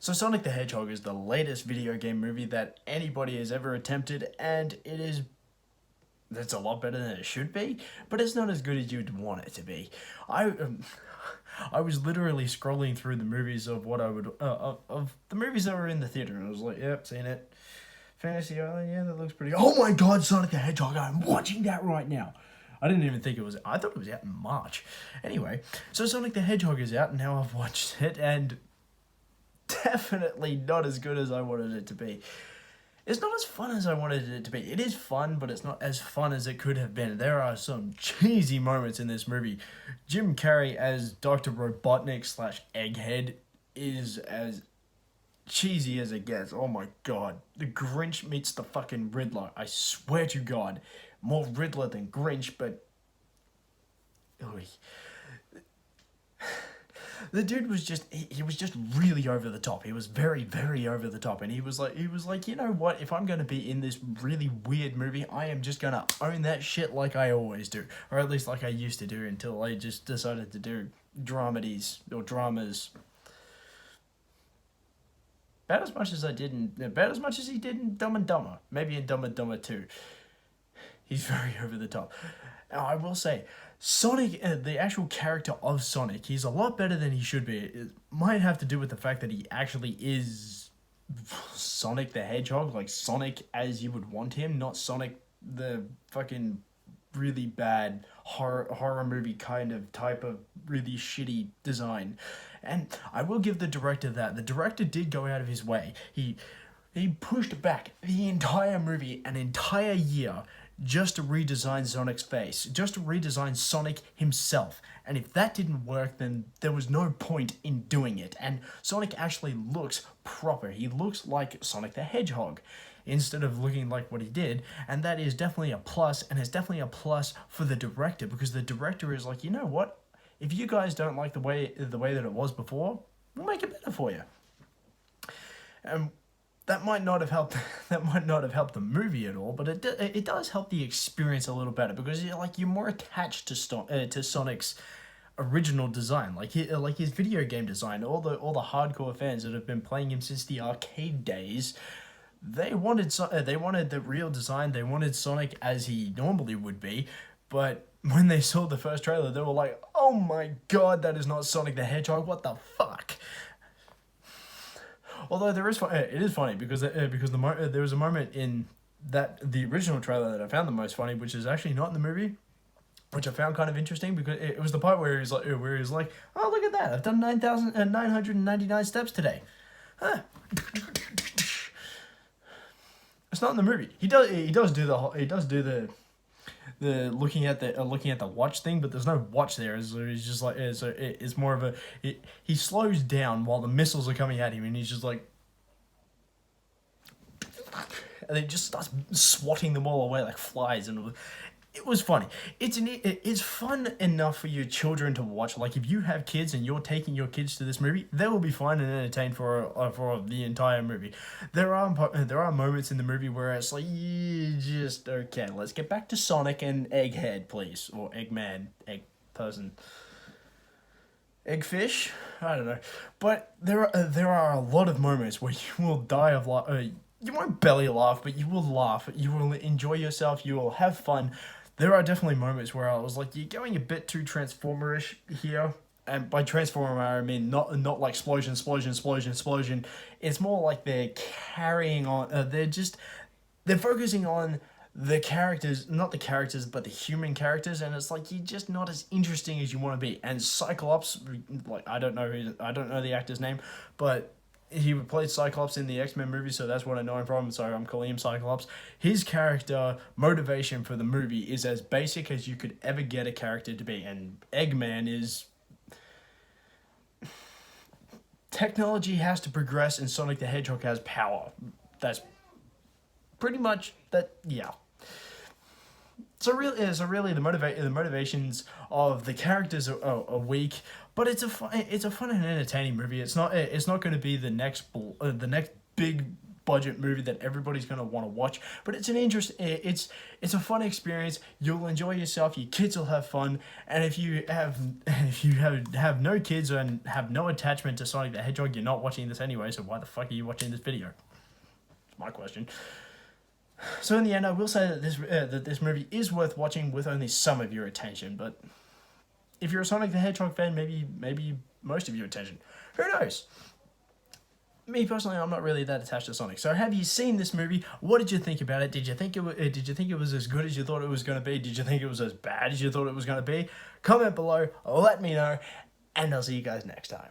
So Sonic the Hedgehog is the latest video game movie that anybody has ever attempted, and that's a lot better than it should be, but it's not as good as you'd want it to be. I um, I was literally scrolling through the movies of what I would of the movies that were in the theater, and I was like, "Yep, seen it." Fantasy Island, yeah, that looks pretty. Oh my God, Sonic the Hedgehog! I'm watching that right now. I didn't even think it was. I thought it was out in March. Anyway, so Sonic the Hedgehog is out, and now I've watched it, and definitely not as good as I wanted it to be. It's not as fun as I wanted it to be. It is fun, but it's not as fun as it could have been. There are some cheesy moments in this movie. Jim Carrey as Dr. Robotnik slash Egghead is as cheesy as it gets. Oh my God. The Grinch meets the fucking Riddler. I swear to God. More Riddler than Grinch, but... Oy. The dude was just he was just really over the top. He was very, very over the top, and he was like, you know what, if I'm gonna be in this really weird movie, I am just gonna own that shit like I always do, or at least like I used to do until I just decided to do dramedies or dramas about as much as he did in Dumb and Dumber, maybe in Dumb and Dumber 2. He's very over the top. Now, I will say, Sonic, the actual character of Sonic, he's a lot better than he should be. It might have to do with the fact that he actually is Sonic the Hedgehog, like Sonic as you would want him, not Sonic the fucking really bad horror movie kind of type of really shitty design. And I will give the director that. The director did go out of his way. He pushed back the entire movie, an entire year, just to redesign Sonic's face, just to redesign Sonic himself. And if that didn't work, then there was no point in doing it. And Sonic actually looks proper. He looks like Sonic the Hedgehog instead of looking like what he did. And that is definitely a plus, and it's definitely a plus for the director, because the director is like, you know what? If you guys don't like the way that it was before, we'll make it better for you. That might not have helped. That might not have helped the movie at all, but it does help the experience a little better, because you're more attached to Sonic's original design, like his video game design. All the hardcore fans that have been playing him since the arcade days, they wanted the real design. They wanted Sonic as he normally would be, but when they saw the first trailer, they were like, "Oh my God, that is not Sonic the Hedgehog! What the fuck?" Although it is funny because there was a moment in the original trailer that I found the most funny, which is actually not in the movie, which I found kind of interesting, because it was the part where he's like, "Oh, look at that! I've done 9,999 steps today." Huh. It's not in the movie. He does do the looking at the watch thing, but there's no watch there. So he's just like, it's more of he slows down while the missiles are coming at him, and he's just like, and he just starts swatting them all away like flies, and it was funny. It's fun enough for your children to watch. Like, if you have kids and you're taking your kids to this movie, they will be fine and entertained for the entire movie. There are moments in the movie where it's like, you just, okay, let's get back to Sonic and Egghead, please, or Eggman, Egg person, Eggfish. I don't know, but there are a lot of moments where you will die of laughter. You won't belly laugh, but you will laugh. You will enjoy yourself. You will have fun. There are definitely moments where I was like, you're going a bit too Transformer-ish here. And by Transformer, I mean not like explosion. It's more like they're carrying on. They're focusing on the characters, not the characters, but the human characters. And it's like, you're just not as interesting as you want to be. And Cyclops, like, I don't know the actor's name, but he played Cyclops in the X-Men movie, so that's what I know him from, so I'm calling him Cyclops. His character motivation for the movie is as basic as you could ever get a character to be, and Eggman is... Technology has to progress, and Sonic the Hedgehog has power. That's pretty much that, yeah. So really, the motivations of the characters are weak, but it's a fun and entertaining movie. It's not going to be the next big budget movie that everybody's going to want to watch, but it's an it's a fun experience. You'll enjoy yourself, your kids will have fun, and if you have no kids and have no attachment to Sonic the Hedgehog, you're not watching this anyway, so why the fuck are you watching this video? It's my question. So in the end, I will say that this movie is worth watching with only some of your attention, but if you're a Sonic the Hedgehog fan, maybe most of your attention. Who knows? Me personally, I'm not really that attached to Sonic. So have you seen this movie? What did you think about it? Did you think it was as good as you thought it was going to be? Did you think it was as bad as you thought it was going to be? Comment below, let me know, and I'll see you guys next time.